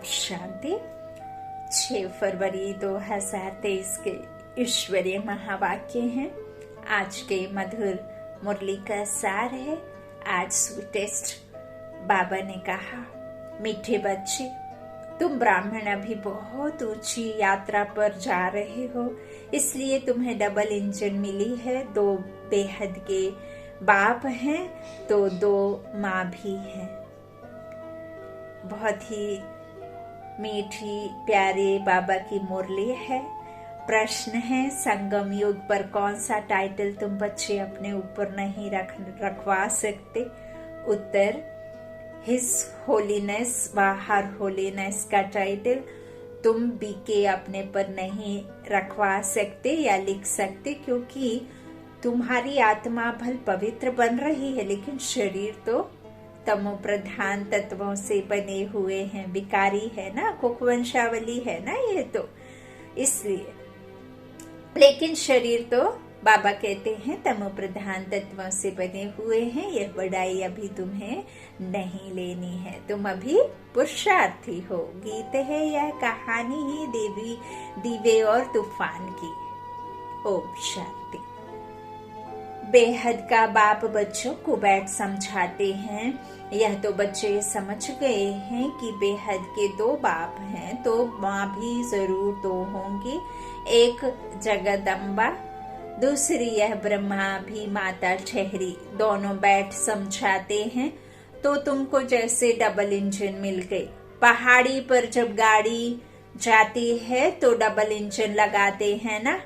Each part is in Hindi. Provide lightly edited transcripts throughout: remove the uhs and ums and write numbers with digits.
शांति। 6 फरवरी 2023 के ईश्वरीय महावाक्य हैं। आज के मधुर मुरली का सार है। आज स्वीटेस्ट बाबा ने कहा, मीठे बच्चे, तुम ब्राह्मण अभी बहुत ऊंची यात्रा पर जा रहे हो, इसलिए तुम्हें डबल इंजन मिली है। 2 बेहद के बाप हैं तो 2 माँ भी हैं। बहुत ही मीठी प्यारे बाबा की मुरली है। प्रश्न है, संगम युग पर कौन सा टाइटल तुम बच्चे अपने ऊपर नहीं रखवा सकते? उत्तर, हिज होलीनेस व हर होलीनेस का टाइटल तुम बीके अपने पर नहीं रखवा सकते या लिख सकते, क्योंकि तुम्हारी आत्मा भल पवित्र बन रही है, लेकिन शरीर तो तमो प्रधान तत्वों से बने हुए हैं, विकारी है ना, कुकवंशावली है ना ये तो, इसलिए। लेकिन शरीर तो बाबा कहते हैं तमो प्रधान तत्वों से बने हुए हैं। यह बड़ाई अभी तुम्हें नहीं लेनी है, तुम अभी पुरुषार्थी हो। गीत है यह कहानी ही देवी दीवे और तूफान की। ओम शांति। बेहद का बाप बच्चों को बैठ समझाते हैं। यह तो बच्चे समझ गए हैं कि बेहद के 2 बाप हैं, तो माँ भी जरूर 2 होंगी। एक जगदम्बा, दूसरी यह ब्रह्मा भी माता ठहरी। दोनों बैठ समझाते हैं। तो तुमको जैसे डबल इंजन मिल गई। पहाड़ी पर जब गाड़ी जाती है तो डबल इंजन लगाते हैं ना।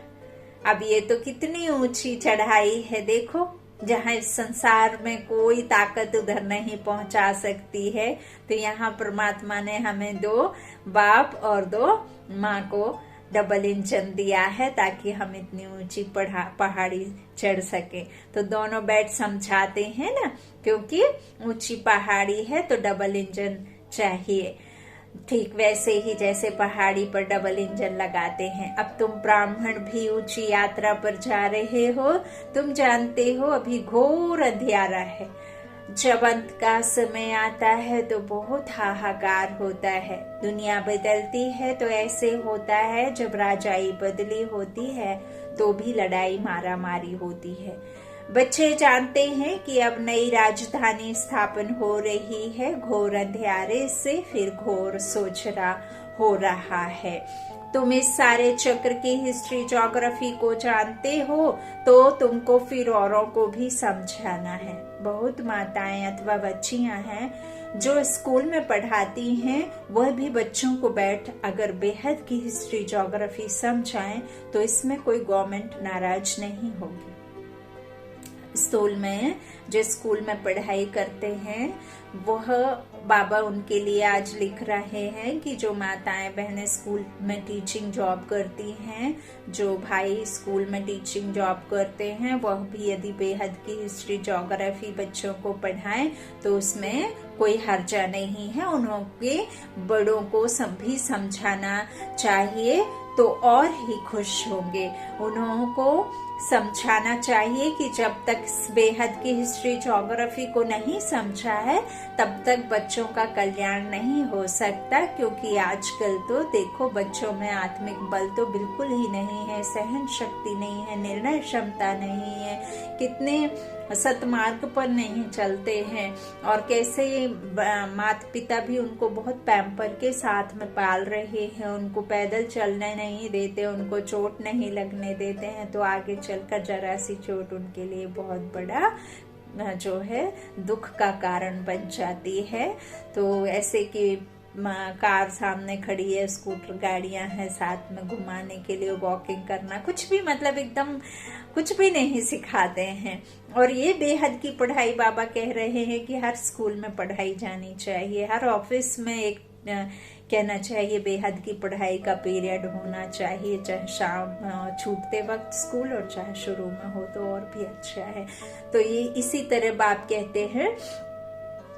अब ये तो कितनी ऊंची चढ़ाई है, देखो, जहाँ इस संसार में कोई ताकत उधर नहीं पहुंचा सकती है। तो यहाँ परमात्मा ने हमें 2 बाप और 2 माँ को डबल इंजन दिया है, ताकि हम इतनी ऊंची पहाड़ी चढ़ सके। तो दोनों बैठ समझाते हैं ना, क्योंकि ऊंची पहाड़ी है तो डबल इंजन चाहिए। ठीक वैसे ही जैसे पहाड़ी पर डबल इंजन लगाते हैं। अब तुम ब्राह्मण भी ऊंची यात्रा पर जा रहे हो। तुम जानते हो अभी घोर अंधियारा है। जब अंत का समय आता है तो बहुत हाहाकार होता है। दुनिया बदलती है तो ऐसे होता है। जब राजाई बदली होती है तो भी लड़ाई मारामारी होती है। बच्चे जानते हैं कि अब नई राजधानी स्थापन हो रही है। घोर अंधियारे से फिर घोर सोचरा हो रहा है। तुम इस सारे चक्र की हिस्ट्री ज्योग्राफी को जानते हो, तो तुमको फिर औरों को भी समझाना है। बहुत माताएं अथवा बच्चियां हैं जो स्कूल में पढ़ाती हैं, वह भी बच्चों को बैठ अगर बेहद की हिस्ट्री ज्योग्राफी समझाएं तो इसमें कोई गवर्नमेंट नाराज नहीं होगी। स्कूल में पढ़ाई करते हैं, वह बाबा उनके लिए आज लिख रहे हैं कि जो माताएं बहनें स्कूल में टीचिंग जॉब करती हैं, जो भाई स्कूल में टीचिंग जॉब करते हैं, वह भी यदि बेहद की हिस्ट्री ज्योग्राफी बच्चों को पढ़ाएं तो उसमें कोई हर्जा नहीं है। उन्होंने बड़ों को भी समझाना चाहिए तो और ही खुश होंगे। उन्हों को समझाना चाहिए कि जब तक बेहद की हिस्ट्री ज्योग्राफी को नहीं समझा है तब तक बच्चों का कल्याण नहीं हो सकता, क्योंकि आजकल तो देखो बच्चों में आत्मिक बल तो बिल्कुल ही नहीं है, सहन शक्ति नहीं है, निर्णय क्षमता नहीं है, कितने सतमार्ग पर नहीं चलते हैं, और कैसे माता पिता भी उनको बहुत पैम्पर के साथ में पाल रहे हैं, उनको पैदल चलने नहीं देते, उनको चोट नहीं लगने देते हैं, तो आगे चलकर जरा सी चोट उनके लिए बहुत बड़ा जो है दुख का कारण बन जाती है। तो ऐसे कि कार सामने खड़ी है, स्कूटर गाड़ियां हैं साथ में घुमाने के लिए, वॉकिंग करना, कुछ भी मतलब एकदम कुछ भी नहीं सिखाते हैं। और ये बेहद की पढ़ाई बाबा कह रहे हैं कि हर स्कूल में पढ़ाई जानी चाहिए, हर ऑफिस में एक कहना चाहिए बेहद की पढ़ाई का पीरियड होना चाहिए, चाहे शाम छूटते वक्त स्कूल और चाहे शुरू में हो तो और भी अच्छा है। तो ये इसी तरह बाप कहते हैं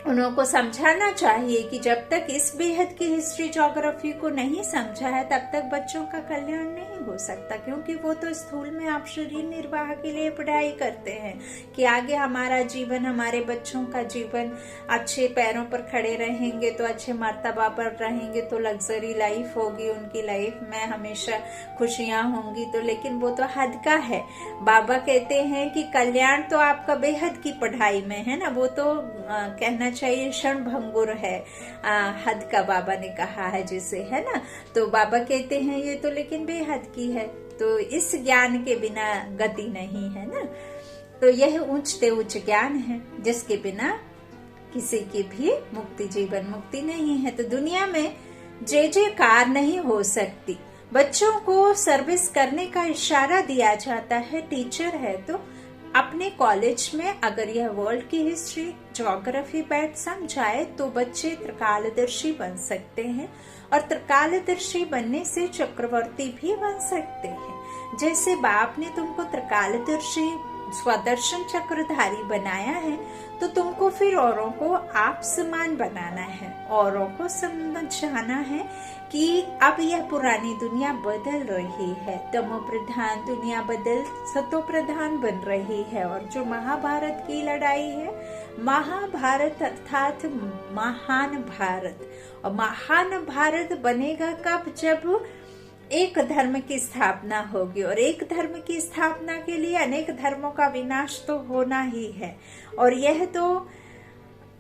उनको समझाना चाहिए कि जब तक इस बेहद की हिस्ट्री ज्योग्राफी को नहीं समझा है तब तक बच्चों का कल्याण नहीं हो सकता, क्योंकि वो तो स्थूल में आप शरीर निर्वाह के लिए पढ़ाई करते हैं कि आगे हमारा जीवन, हमारे बच्चों का जीवन अच्छे पैरों पर खड़े रहेंगे तो अच्छे मर्तबा पर रहेंगे तो लग्जरी लाइफ होगी, उनकी लाइफ में हमेशा खुशियां होंगी। तो लेकिन वो तो हद का है। बाबा कहते हैं कि कल्याण तो आपका बेहद की पढ़ाई में है ना, वो तो कहना चाहिए क्षण भंगुर है, हद का बाबा ने कहा है जिसे, है ना। तो बाबा कहते हैं ये तो लेकिन बेहद की है, तो इस ज्ञान के बिना गति नहीं है ना। तो यह ऊंचते उच्च ज्ञान है जिसके बिना किसी की भी मुक्ति, जीवन मुक्ति नहीं है। तो दुनिया में जय जयकार नहीं हो सकती। बच्चों को सर्विस करने का इशारा दिया जाता है, टीचर है तो अपने कॉलेज में अगर यह वर्ल्ड की हिस्ट्री ज्योग्राफी बैठ समझाए तो बच्चे त्रिकालदर्शी बन सकते हैं, और त्रिकालदर्शी बनने से चक्रवर्ती भी बन सकते हैं। जैसे बाप ने तुमको त्रिकालदर्शी स्वदर्शन चक्रधारी बनाया है तो तुमको फिर औरों को आप समान बनाना है, औरों को समझाना है कि अब यह पुरानी दुनिया बदल रही है, तमो प्रधान दुनिया बदल सतो प्रधान बन रही है। और जो महाभारत की लड़ाई है, महाभारत अर्थात महान भारत, और महान भारत बनेगा कब? जब एक धर्म की स्थापना होगी, और एक धर्म की स्थापना के लिए अनेक धर्मों का विनाश तो होना ही है। और यह तो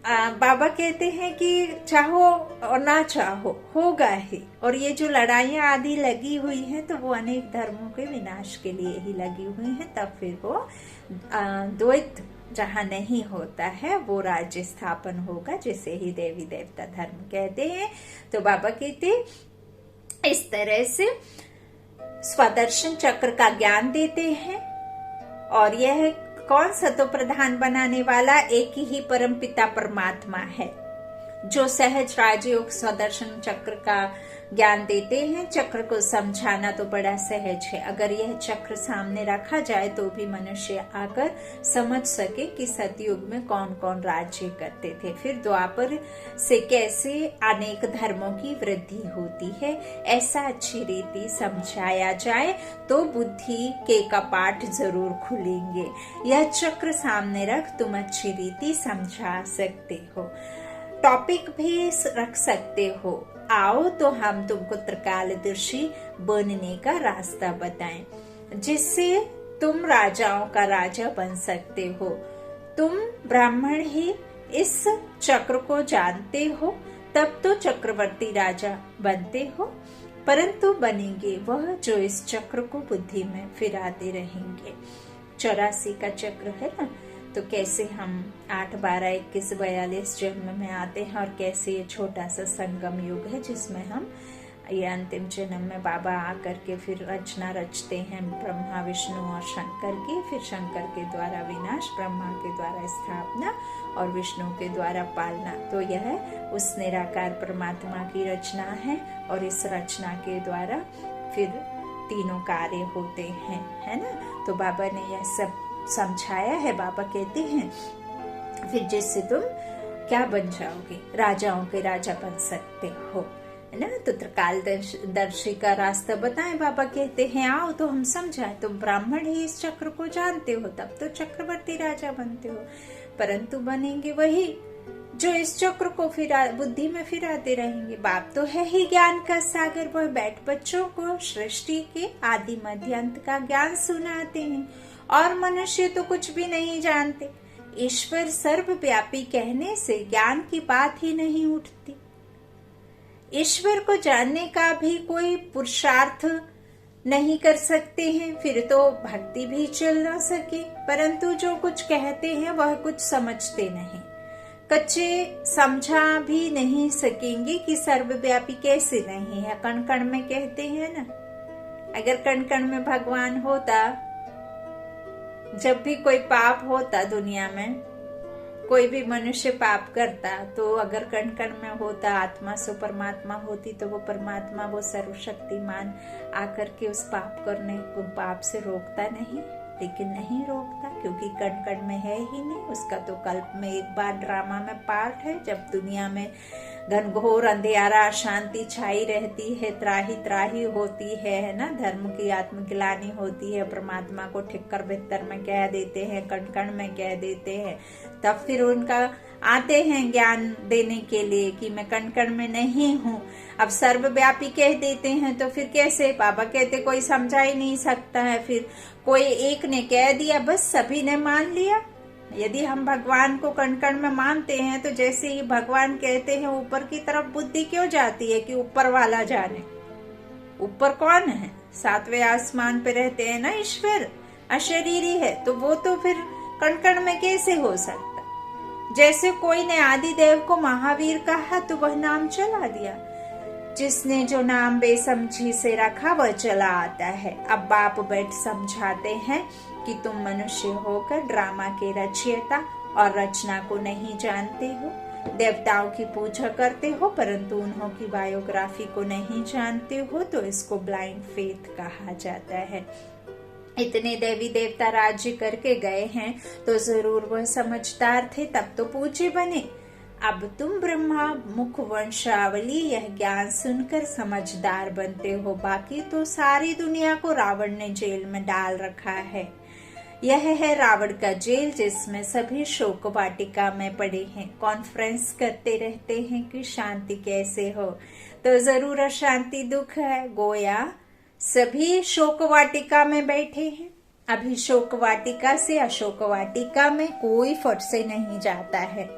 बाबा कहते हैं कि चाहो और ना चाहो होगा ही। और ये जो लड़ाइयां आदि लगी हुई हैं तो वो अनेक धर्मों के विनाश के लिए ही लगी हुई हैं। तब फिर वो द्वैत जहाँ नहीं होता है वो राज्य स्थापन होगा, जिसे ही देवी देवता धर्म कहते हैं। तो बाबा कहते इस तरह से स्वदर्शन चक्र का ज्ञान देते हैं। और यह कौन सतो प्रधान बनाने वाला? एक ही परमपिता परमात्मा है जो सहज राजयोग स्वदर्शन चक्र का ज्ञान देते हैं। चक्र को समझाना तो बड़ा सहज है। अगर यह चक्र सामने रखा जाए तो भी मनुष्य आकर समझ सके कि सतयुग में कौन कौन राज्य करते थे, फिर द्वापर से कैसे अनेक धर्मों की वृद्धि होती है, ऐसा अच्छी रीति समझाया जाए तो बुद्धि के कपाट जरूर खुलेंगे। यह चक्र सामने रख तुम अच्छी रीति समझा सकते हो, टॉपिक भी रख सकते हो। आओ तो हम तुमको त्रिकालदर्शी बनने का रास्ता बताएं, जिससे तुम राजाओं का राजा बन सकते हो। तुम ब्राह्मण ही इस चक्र को जानते हो, तब तो चक्रवर्ती राजा बनते हो, परंतु बनेंगे वह जो इस चक्र को बुद्धि में फिराते रहेंगे। 84 का चक्र है ना, तो कैसे हम 8, 12, 21, 42 जन्म में आते हैं, और कैसे ये छोटा सा संगम युग है जिसमें हम ये अंतिम जन्म में बाबा आकर के फिर रचना रचते हैं, ब्रह्मा विष्णु और शंकर की। फिर शंकर के द्वारा विनाश, ब्रह्मा के द्वारा स्थापना और विष्णु के द्वारा पालना। तो यह उस निराकार परमात्मा की रचना है, और इस रचना के द्वारा फिर तीनों कार्य होते हैं, है ना। तो बाबा ने यह सब समझाया है। बाबा कहते हैं फिर जिससे तुम क्या बन जाओगे? राजाओं के राजा बन सकते हो, है ना। तो त्रिकालदर्शी का रास्ता बताएं। बाबा कहते हैं आओ तो हम समझाएं। तुम ब्राह्मण ही इस चक्र को जानते हो, तब तो चक्रवर्ती राजा बनते हो, परंतु बनेंगे वही जो इस चक्र को बुद्धि में फिराते रहेंगे। बाप तो है ही ज्ञान का सागर, वह बैठ बच्चों को सृष्टि के आदि मध्य अंत का ज्ञान सुनाते हैं, और मनुष्य तो कुछ भी नहीं जानते। ईश्वर सर्वव्यापी कहने से ज्ञान की बात ही नहीं उठती। ईश्वर को जानने का भी कोई पुरुषार्थ नहीं कर सकते हैं, फिर तो भक्ति भी चल ना सके। परंतु जो कुछ कहते हैं वह कुछ समझते नहीं, कच्चे समझा भी नहीं सकेंगे कि सर्वव्यापी कैसे नहीं है। कण कण में कहते हैं ना, अगर कण कण में भगवान होता, जब भी कोई पाप होता दुनिया में, कोई भी मनुष्य पाप करता, तो अगर कण कण में होता आत्मा सो परमात्मा होती, तो वो परमात्मा, वो सर्वशक्तिमान आकर के उस पाप करने को पाप से रोकता नहीं, लेकिन नहीं रोकता, क्योंकि कण कण में है ही नहीं। उसका तो कल्प में एक बार ड्रामा में पार्ट है, जब दुनिया में घनघोर अंधेरा अशांति छाई रहती है, त्राही त्राही होती है ना, धर्म की आत्मग्लानि होती है, परमात्मा को ठिक्कर बिस्तर में कह देते हैं, कण कण में कह देते हैं, तब फिर उनका आते हैं ज्ञान देने के लिए कि मैं कण कण में नहीं हूँ। अब सर्वव्यापी कह देते हैं तो फिर कैसे? बाबा कहते कोई समझा ही नहीं सकता है। फिर कोई एक ने कह दिया, बस सभी ने मान लिया। यदि हम भगवान को कण कण में मानते हैं तो जैसे ही भगवान कहते हैं ऊपर की तरफ बुद्धि क्यों जाती है कि ऊपर वाला जाने? ऊपर कौन है? सातवें आसमान पे रहते हैं ना ईश्वर, अशरीरी है, तो वो तो फिर कण कण में कैसे हो सकता? जैसे कोई ने आदिदेव को महावीर कहा तो वह नाम चला दिया। जिसने जो नाम बेसमझी से रखा वह चला आता है। अब बाप बैठ समझाते हैं कि तुम मनुष्य होकर ड्रामा के रचयिता और रचना को नहीं जानते हो, देवताओं की पूजा करते हो परंतु उन्हों की बायोग्राफी को नहीं जानते हो, तो इसको ब्लाइंड फेथ कहा जाता है। इतने देवी देवता राज्य करके गए हैं तो जरूर वह समझदार थे, तब तो पूज्य बने। अब तुम ब्रह्मा मुख वंशावली यह ज्ञान सुनकर समझदार बनते हो, बाकी तो सारी दुनिया को रावण ने जेल में डाल रखा है। यह है रावण का जेल, जिसमें सभी शोक वाटिका में पड़े हैं, कॉन्फ्रेंस करते रहते हैं कि शांति कैसे हो, तो जरूर अशांति दुख है। गोया सभी शोक वाटिका में बैठे हैं। अभी शोक वाटिका से अशोक वाटिका में कोई फट से नहीं जाता है।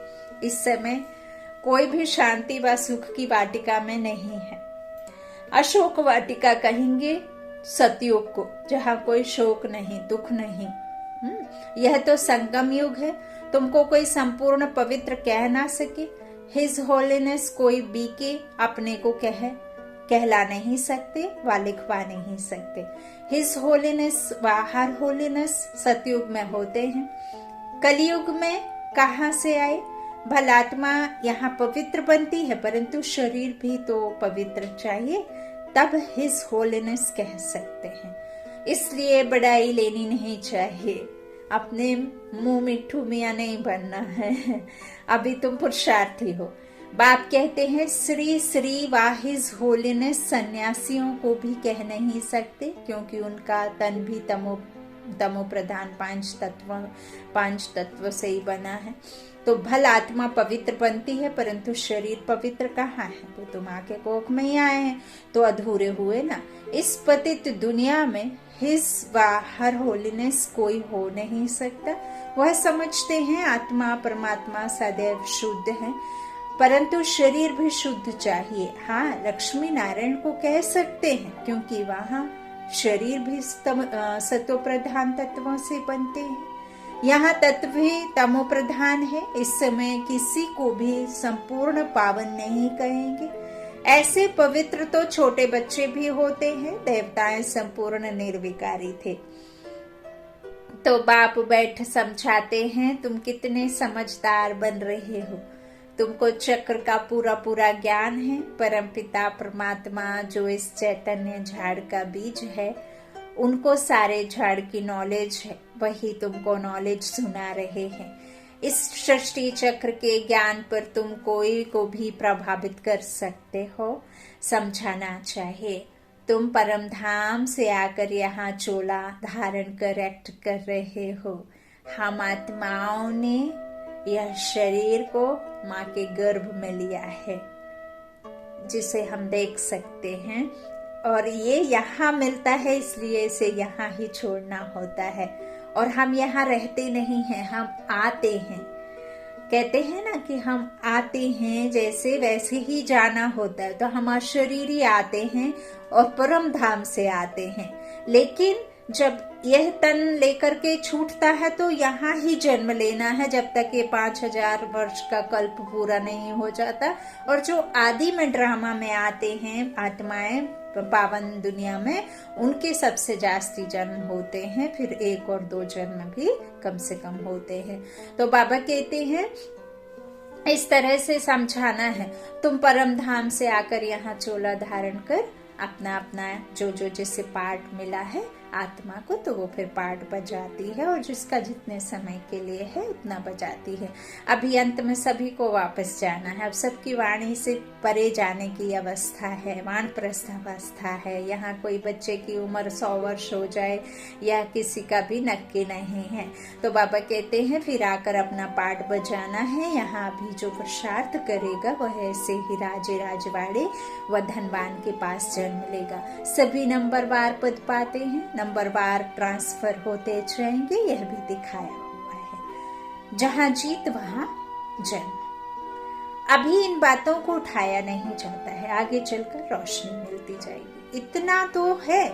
इस समय कोई भी शांति व सुख की वाटिका में नहीं है। अशोक वाटिका कहेंगे सतयुग को, जहाँ कोई शोक नहीं, दुख नहीं। यह तो संगम युग है। तुमको कोई संपूर्ण पवित्र कह ना सके। हिज होलीनेस कोई बीके अपने को कहला नहीं सकते व लिखवा नहीं सकते। हिज होलीनेस व हर होलीनेस सतयुग में होते हैं। कलयुग में कहाँ से आए? भलात्मा यहाँ पवित्र बनती है, परंतु शरीर भी तो पवित्र चाहिए, तब हिज होलीनेस कह सकते हैं। इसलिए बड़ाई लेनी नहीं चाहिए, अपने मुंह मिट्ठू मियाँ नहीं बनना है। अभी तुम पुरुषार्थी हो। बाप कहते हैं श्री श्री व हिज होलीनेस सन्यासियों को भी कह नहीं सकते, क्योंकि उनका तन भी तमो प्रधान पांच तत्व से ही बना है। तो भल आत्मा पवित्र बनती है, परंतु शरीर पवित्र कहाँ है? वो तो माँ के कोख में ही आए हैं, तो अधूरे हुए ना। इस पतित दुनिया में हिज व हर होलीनेस कोई हो नहीं सकता। वह समझते हैं आत्मा परमात्मा सदैव शुद्ध है, परंतु शरीर भी शुद्ध चाहिए। हाँ, लक्ष्मी नारायण को कह सकते हैं, क्योंकि वहाँ शरीर भी सत्व प्रधान तत्वों से बनते हैं। यहाँ तत्व भी तमो प्रधान है। इस समय किसी को भी संपूर्ण पावन नहीं कहेंगे। ऐसे पवित्र तो छोटे बच्चे भी होते हैं। देवताएं संपूर्ण निर्विकारी थे। तो बाप बैठ समझाते हैं, तुम कितने समझदार बन रहे हो। तुमको चक्र का पूरा पूरा ज्ञान है। परमपिता परमात्मा जो इस चैतन्य झाड़ का बीज है, उनको सारे झाड़ की नॉलेज है, वही तुमको नॉलेज सुना रहे हैं। इस सृष्टि चक्र के ज्ञान पर तुम कोई को भी प्रभावित कर सकते हो। समझाना चाहिए। तुम परम धाम से आकर यहाँ चोला धारण कर एक्ट कर रहे हो। हम आत्माओं ने यह शरीर को माँ के गर्भ में लिया है, जिसे हम देख सकते हैं, और ये यहाँ मिलता है, इसलिए इसे यहाँ ही छोड़ना होता है। और हम यहाँ रहते नहीं हैं, हम आते हैं। कहते हैं ना कि हम आते हैं, जैसे वैसे ही जाना होता है। तो हम अशरीरी आते हैं और परम धाम से आते हैं। लेकिन जब यह तन लेकर के छूटता है तो यहाँ ही जन्म लेना है, जब तक ये 5000 वर्ष का कल्प पूरा नहीं हो जाता। और जो आदि में ड्रामा में आते हैं आत्माएं पावन दुनिया में, उनके सबसे जास्ती जन्म होते हैं, फिर 1 और 2 जन्म भी कम से कम होते हैं। तो बाबा कहते हैं इस तरह से समझाना है। तुम परम धाम से आकर यहाँ चोला धारण कर अपना अपना जो जो जिसे पार्ट मिला है आत्मा को, तो वो फिर पाठ बजाती है और जिसका जितने समय के लिए है उतना बजाती है। अभी अंत में सभी को वापस जाना है। अब सबकी वाणी से परे जाने की अवस्था है, वानप्रस्थ अवस्था है। यहाँ कोई बच्चे की उम्र 100 वर्ष हो जाए या किसी का भी नक्की नहीं है। तो बाबा कहते हैं फिर आकर अपना पाठ बजाना है। यहाँ अभी जो पुरुषार्थ करेगा वह ऐसे ही राजे राजवाड़े व धनवान के पास जन्म लेगा। सभी नंबरवार पद पाते हैं, नंबरवार ट्रांसफर होते जाएंगे, यह भी दिखाया हुआ है। जहां जीत वहां जन्म। अभी इन बातों को उठाया नहीं जाता है, आगे चलकर रोशनी मिलती जाएगी। इतना तो है,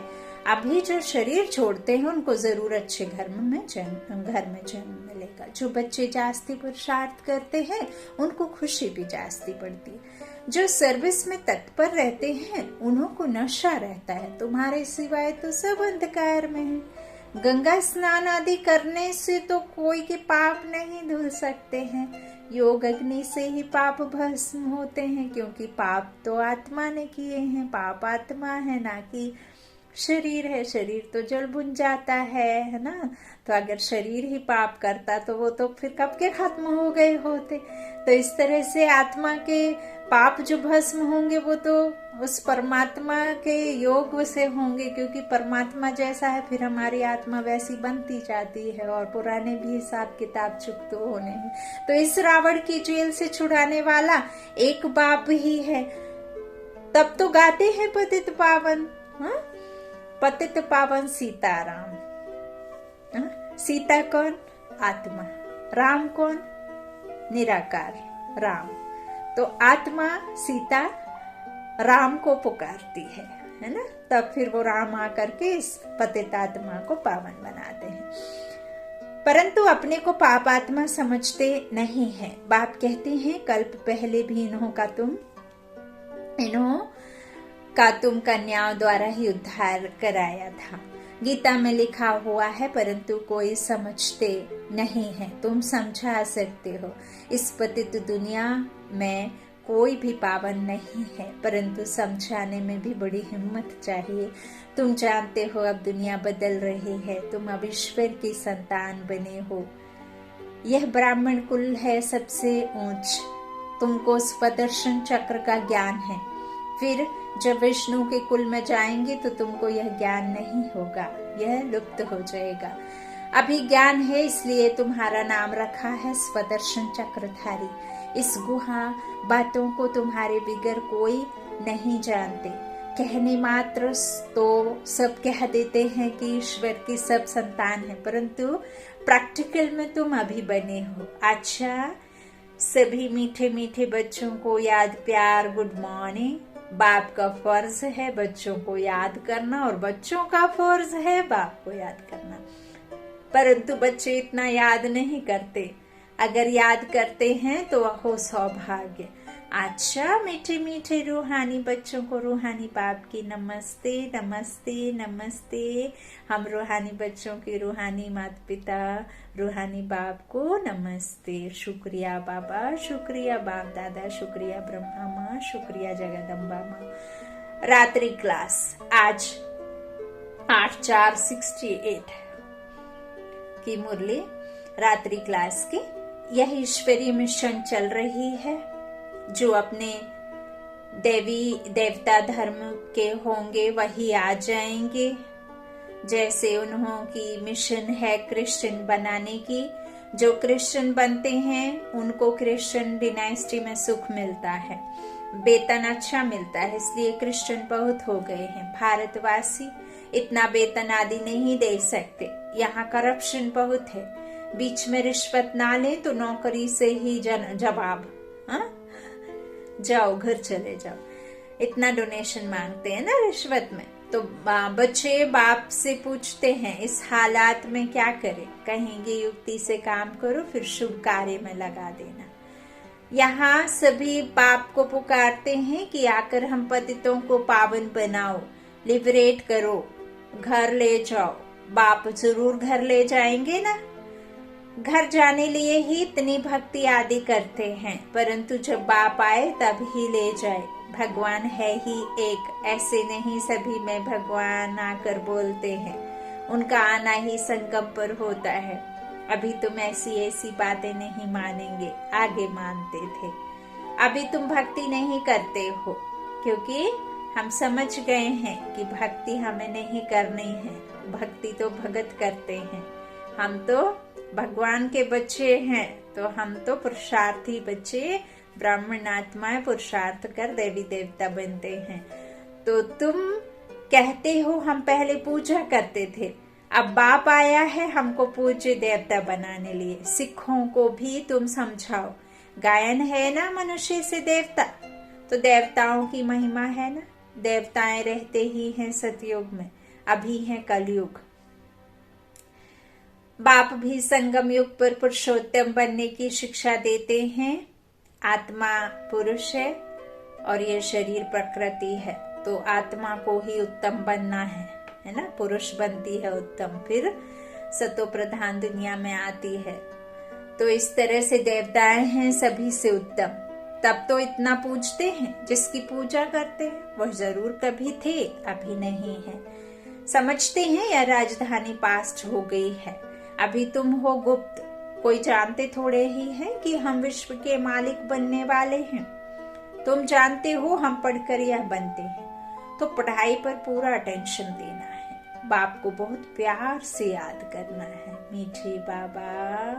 अभी जो शरीर छोड़ते हैं उनको जरूर अच्छे घर में जन्म मिलेगा। जो बच्चे जास्ती पुरुषार्थ करते हैं उनको खुशी भी जास्ती पड़ती है। जो सर्विस में तत्पर रहते हैं उन्हों को नशा रहता है, तुम्हारे सिवाय तो सब अंधकार में है। गंगा स्नान आदि करने से तो कोई के पाप नहीं धुल सकते हैं। योग अग्नि से ही पाप भस्म होते हैं, क्योंकि पाप तो आत्मा ने किए हैं। पाप आत्मा है, ना कि शरीर है। शरीर तो जल बुझ जाता है ना। तो अगर शरीर ही पाप करता तो वो तो फिर कब के खत्म हो गए होते। तो इस तरह से आत्मा के पाप जो भस्म होंगे वो तो उस परमात्मा के योग से होंगे, क्योंकि परमात्मा जैसा है फिर हमारी आत्मा वैसी बनती जाती है और पुराने भी हिसाब किताब चुकते होने हैं। तो इस रावण की जेल से छुड़ाने वाला एक बाप ही है। तब तो गाते हैं पतित पावन, पतित पावन सीताराम। सीता कौन? आत्मा। राम कौन? निराकार राम। तो आत्मा सीता राम को पुकारती है ना। तब फिर वो राम आकर के इस पतित आत्मा को पावन बनाते हैं। परंतु अपने को पाप आत्मा समझते नहीं है। बाप कहते हैं कल्प पहले भी इन्हों का तुम कन्याओं द्वारा ही उद्धार कराया था। गीता में लिखा हुआ है, परंतु कोई समझते नहीं है। तुम समझा सकते हो। इस पतित दुनिया में कोई भी पावन नहीं है, परंतु समझाने में भी बड़ी हिम्मत चाहिए। तुम जानते हो अब दुनिया बदल रही है। तुम अब ईश्वर की संतान बने हो। यह ब्राह्मण कुल है सबसे ऊंच। तुमको स्वदर्शन चक्र का ज्ञान है। फिर जब विष्णु के कुल में जाएंगे तो तुमको यह ज्ञान नहीं होगा, यह लुप्त हो जाएगा। अभी ज्ञान है, इसलिए तुम्हारा नाम रखा है स्वदर्शन चक्रधारी। इस गुहा बातों को तुम्हारे बिगर कोई नहीं जानते। कहने मात्र तो सब कह देते हैं कि ईश्वर की सब संतान है, परंतु प्रैक्टिकल में तुम अभी बने हो। अच्छा, सभी मीठे मीठे बच्चों को याद प्यार गुड मॉर्निंग। बाप का फर्ज है बच्चों को याद करना और बच्चों का फर्ज है बाप को याद करना, परंतु बच्चे इतना याद नहीं करते। अगर याद करते हैं तो हो सौभाग्य। अच्छा, मीठे मीठे रूहानी बच्चों को रूहानी बाप की नमस्ते नमस्ते नमस्ते। हम रूहानी बच्चों के रूहानी माता पिता रूहानी बाप को नमस्ते। शुक्रिया बाबा, शुक्रिया बाप दादा, शुक्रिया ब्रह्मा माँ, शुक्रिया जगदम्बा माँ। रात्रि क्लास आज 8/4/68 की मुरली रात्रि क्लास की। यह ईश्वरीय मिशन चल रही है। जो अपने देवी देवता धर्म के होंगे वही आ जाएंगे। जैसे उन्हों की मिशन है क्रिश्चियन बनाने की। जो क्रिश्चियन बनते हैं उनको क्रिश्चियन डिनाइस्टी में सुख मिलता है, वेतन अच्छा मिलता है, इसलिए क्रिश्चियन बहुत हो गए हैं। भारतवासी इतना वेतन आदि नहीं दे सकते। यहाँ करप्शन बहुत है। बीच में रिश्वत ना ले तो नौकरी से ही जवाब, जाओ घर चले जाओ, इतना डोनेशन मांगते हैं ना रिश्वत में। तो बच्चे बाप से पूछते हैं इस हालात में क्या करें। कहेंगे युक्ति से काम करो, फिर शुभ कार्य में लगा देना। यहाँ सभी बाप को पुकारते हैं कि आकर हम पतितों को पावन बनाओ, लिबरेट करो, घर ले जाओ। बाप जरूर घर ले जाएंगे ना। घर जाने लिए ही इतनी भक्ति आदि करते हैं, परंतु जब बाप आए तब ही ले जाए। भगवान है ही एक, ऐसे नहीं सभी में भगवान आकर बोलते हैं। उनका आना ही संगम पर होता है। अभी तुम ऐसी ऐसी बातें नहीं मानेंगे, आगे मानते थे। अभी तुम भक्ति नहीं करते हो, क्योंकि हम समझ गए हैं कि भक्ति हमें नहीं करनी है। भक्ति तो भगत करते हैं। हम तो भगवान के बच्चे हैं, तो हम तो पुरुषार्थी बच्चे, ब्राह्मण आत्माएं पुरुषार्थ कर देवी देवता बनते हैं। तो तुम कहते हो हम पहले पूजा करते थे, अब बाप आया है हमको पूज्य देवता बनाने लिए। सिखों को भी तुम समझाओ, गायन है ना मनुष्य से देवता, तो देवताओं की महिमा है ना। देवताएं रहते ही हैं सतयुग में, अभी है कलयुग। बाप भी संगम युग पर पुरुषोत्तम बनने की शिक्षा देते हैं। आत्मा पुरुष है और ये शरीर प्रकृति है, तो आत्मा को ही उत्तम बनना है ना। पुरुष बनती है उत्तम, फिर सतो प्रधान दुनिया में आती है। तो इस तरह से देवताएं हैं सभी से उत्तम। तब तो इतना पूजते हैं, जिसकी पूजा करते हैं वह जरूर कभी थे, अभी नहीं है। समझते हैं यह राजधानी पास्ट हो गई है, अभी तुम हो गुप्त। कोई जानते थोड़े ही है कि हम विश्व के मालिक बनने वाले हैं। तुम जानते हो हम पढ़कर यह बनते हैं, तो पढ़ाई पर पूरा अटेंशन देना है। बाप को बहुत प्यार से याद करना है। मीठे बाबा,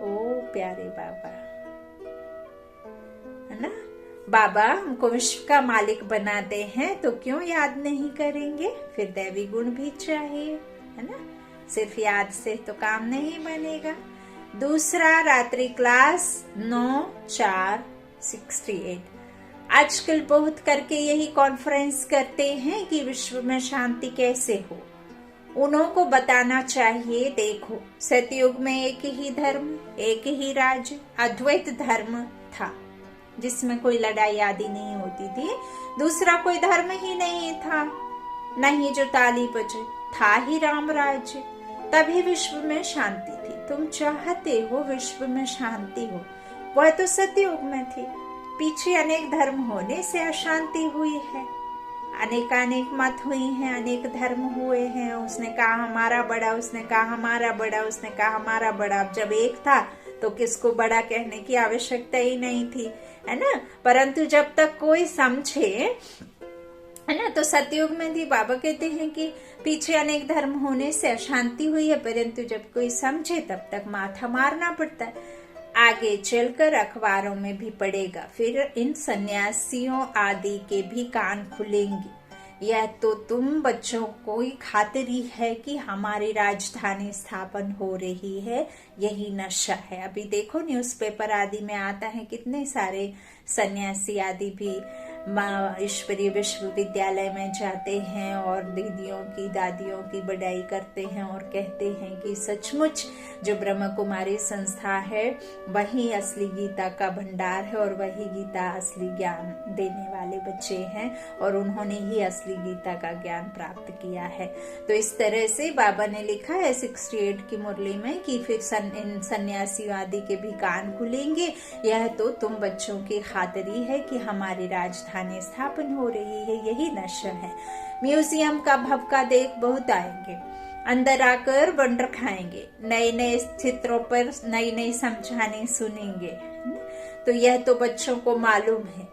ओ प्यारे बाबा, है ना। बाबा हमको विश्व का मालिक बनाते हैं, तो क्यों याद नहीं करेंगे। फिर दैवी गुण भी चाहिए, है ना। सिर्फ याद से तो काम नहीं बनेगा। दूसरा, रात्रि क्लास 9/4/68। आजकल बहुत करके यही कॉन्फ्रेंस करते हैं कि विश्व में शांति कैसे हो। उन्हों को बताना चाहिए, देखो सतयुग में एक ही धर्म, एक ही राज्य, अद्वैत धर्म था, जिसमें कोई लड़ाई आदि नहीं होती थी। दूसरा कोई धर्म ही नहीं था, नहीं जो ताली बजे, था ही राम राज्य। तभी विश्व में शांति थी। तुम चाहते हो विश्व में शांति हो, वह तो सतयुग में थी। पीछे अनेक धर्म होने से अशांति हुई है। अनेक मत हुई हैं, अनेक धर्म हुए हैं। उसने कहा हमारा बड़ा, उसने कहा हमारा बड़ा, उसने कहा हमारा बड़ा। अब जब एक था तो किसको बड़ा कहने की आवश्यकता ही नहीं थी, है ना। परंतु जब तक कोई समझे, है ना, तो सतयुग में भी बाबा कहते हैं कि पीछे अनेक धर्म होने से अशांति हुई है, परंतु जब कोई समझे तब तक माथा मारना पड़ता है। आगे चलकर अखबारों में भी पड़ेगा, फिर इन सन्यासियों आदि के भी कान खुलेंगे। यह तो तुम बच्चों को ही खातिरी है कि हमारी राजधानी स्थापन हो रही है, यही नशा है। अभी देखो न्यूज़पेपर आदि में आता है, कितने सारे सन्यासी आदि भी ईश्वरीय विश्वविद्यालय में जाते हैं और दीदियों की दादियों की बड़ाई करते हैं और कहते हैं कि सचमुच जो ब्रह्म कुमारी संस्था है वही असली गीता का भंडार है और वही गीता असली ज्ञान देने वाले बच्चे हैं और उन्होंने ही असली गीता का ज्ञान प्राप्त किया है। तो इस तरह से बाबा ने लिखा है 68 की मुरली में कि फिर इन सन्यासियों आदि के भी कान खुलेंगे। यह तो तुम बच्चों की खातिरी है कि हमारी राजधानी स्थापन हो रही है, यही नशा है। म्यूजियम का भवका देख बहुत आएंगे, अंदर आकर बंडर खाएंगे, नए नए चित्रों पर नई नई समझाने सुनेंगे। तो यह तो बच्चों को मालूम है।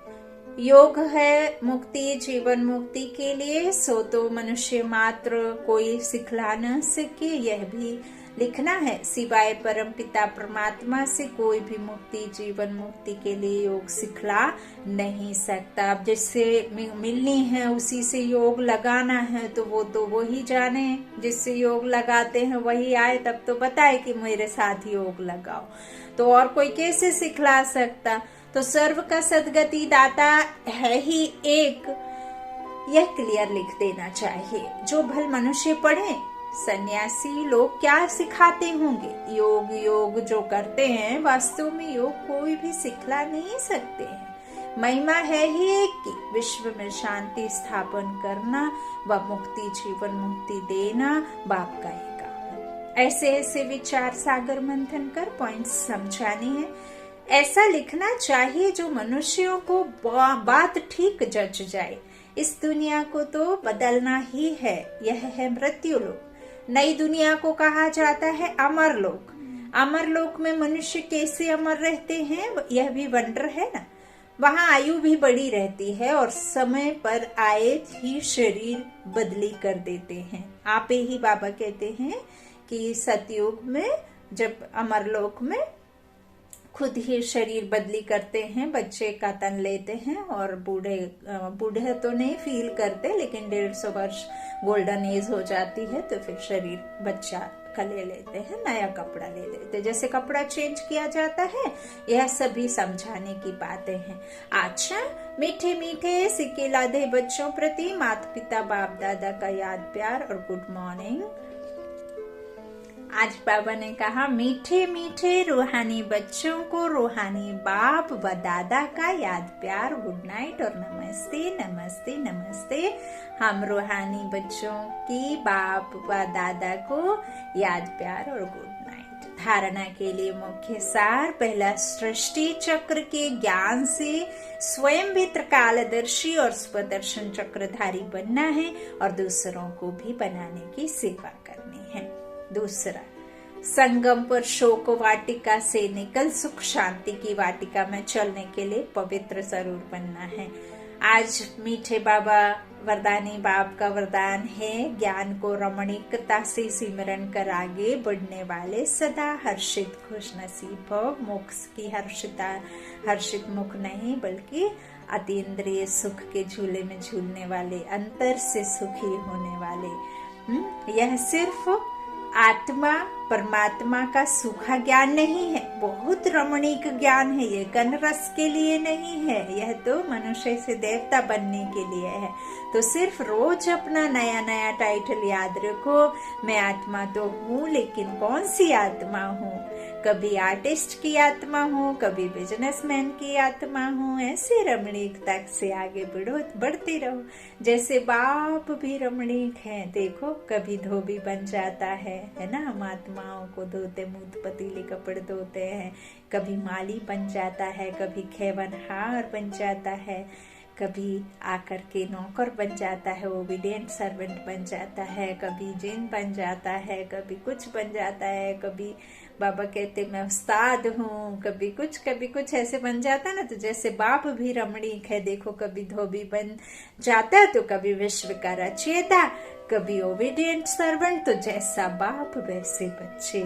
योग है मुक्ति, जीवन मुक्ति के लिए, सो तो मनुष्य मात्र कोई सिखला न सके, यह भी लिखना है। सिवाय परम पिता परमात्मा से कोई भी मुक्ति, जीवन मुक्ति के लिए योग सिखला नहीं सकता। अब जिससे मिलनी है उसी से योग लगाना है, तो वो ही जाने। जिससे योग लगाते हैं वही आए, तब तो बताए कि मेरे साथ योग लगाओ। तो और कोई कैसे सिखला सकता। तो सर्व का सदगति दाता है ही एक, यह क्लियर लिख देना चाहिए। जो भल मनुष्य पढ़े, सन्यासी लोग क्या सिखाते होंगे। योग जो करते हैं, वास्तव में योग कोई भी सिखला नहीं सकते हैं। महिमा है ही एक की, विश्व में शांति स्थापन करना व मुक्ति, जीवन मुक्ति देना बाप का ही काम है। ऐसे विचार सागर मंथन कर पॉइंट्स समझाने हैं। ऐसा लिखना चाहिए जो मनुष्यों को बात ठीक जच जाए। इस दुनिया को तो बदलना ही है, यह है मृत्यु लोक। नई दुनिया को कहा जाता है अमरलोक। अमरलोक में मनुष्य कैसे अमर रहते हैं, यह भी वंडर है ना। वहां आयु भी बड़ी रहती है और समय पर आए ही शरीर बदली कर देते हैं। आपे ही बाबा कहते हैं कि सतयुग में जब अमरलोक में खुद ही शरीर बदली करते हैं, बच्चे का तन लेते हैं और बूढ़े तो नहीं फील करते, लेकिन 150 वर्ष गोल्डन एज हो जाती है तो फिर शरीर बच्चा का ले लेते हैं, नया कपड़ा ले लेते हैं। जैसे कपड़ा चेंज किया जाता है, यह सभी समझाने की बातें हैं। अच्छा, मीठे मीठे सिक्के लादे बच्चों प्रति माता पिता बाप दादा का याद प्यार और गुड मॉर्निंग। आज बाबा ने कहा मीठे मीठे रूहानी बच्चों को रूहानी बाप व दादा का याद प्यार, गुड नाइट और नमस्ते नमस्ते नमस्ते। हम रूहानी बच्चों की बाप व दादा को याद प्यार और गुड नाइट। धारणा के लिए मुख्य सार, पहला सृष्टि चक्र के ज्ञान से स्वयं भी त्रिकालदर्शी और स्वदर्शन चक्रधारी बनना है और दूसरों को भी बनाने की सेवा करनी है। दूसरा, संगम पर शोक वाटिका से निकल सुख शांति की वाटिका में चलने के लिए पवित्र जरूर बनना है। आज मीठे बाबा वरदानी बाप का वरदान है, ज्ञान को रमणीकता से सिमरन कर आगे बढ़ने वाले सदा हर्षित खुश नसीब भव। मोक्ष की हर्षित मुख नहीं बल्कि अतीन्द्रिय सुख के झूले में झूलने वाले, अंतर से सुखी होने वाले। यह सिर्फ आत्मा परमात्मा का सूखा ज्ञान नहीं है, बहुत रमणीक ज्ञान है। ये कन रस के लिए नहीं है, यह तो मनुष्य से देवता बनने के लिए है। तो सिर्फ रोज अपना नया नया टाइटल याद रखो, मैं आत्मा तो हूँ, लेकिन कौन सी आत्मा हूँ। कभी आर्टिस्ट की आत्मा हूँ, कभी बिजनेसमैन की आत्मा हूँ। ऐसे रमणीकता से आगे बढ़ते रहो, जैसे बाप भी रमणीक है। देखो, कभी धोबी बन जाता है ना, हम आत्माओं को धोते, मूत पतीले कपड़े धोते हैं। कभी माली बन जाता है, कभी खेवनहार बन जाता है, कभी आकर के नौकर बन जाता है, ओबीडिएंट सर्वेंट बन जाता है, कभी जिन बन जाता है, कभी कुछ बन जाता है। कभी बाबा कहते मैं उस्ताद हूँ, कभी कुछ ऐसे बन जाता है ना। तो जैसे बाप भी रमणीक है, देखो, कभी धोबी बन जाता है तो कभी विश्व का रचयिता, कभी ओबीडिएंट सर्वेंट। तो जैसा बाप वैसे बच्चे।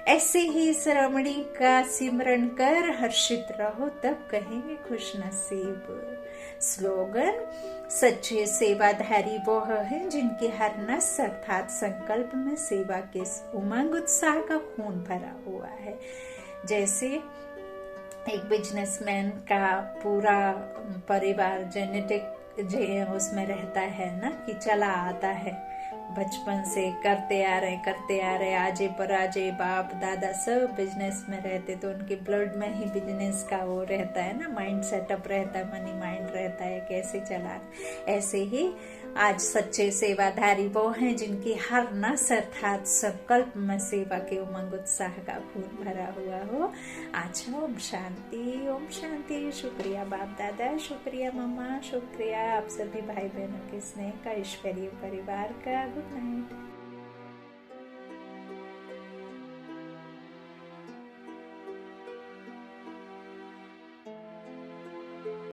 ऐसे ही इस रमणी का सिमरन कर हर्षित रहो, तब कहेंगे खुश नसीब। स्लोगन, सच्चे सेवाधारी वो हैं जिनके हर नस अर्थात संकल्प में सेवा के उमंग उत्साह का खून भरा हुआ है। जैसे एक बिजनेसमैन का पूरा परिवार जेनेटिक उसमें रहता है ना, कि चला आता है बचपन से करते आ रहे, आजे पराजे बाप दादा सब बिजनेस में रहते, तो उनके ब्लड में ही बिजनेस का वो रहता है ना, माइंड सेटअप रहता है, मनी माइंड रहता है, कैसे चला। ऐसे ही आज सच्चे सेवाधारी वो हैं जिनकी हर नस अर्थात संकल्प में सेवा के उमंग उत्साह का खून भरा हुआ हो। आज ओम शांति, ओम शांति। शुक्रिया बाप दादा, शुक्रिया मम्मा, शुक्रिया आप सभी भाई बहनों के स्नेह का, ईश्वरीय परिवार का। Good night.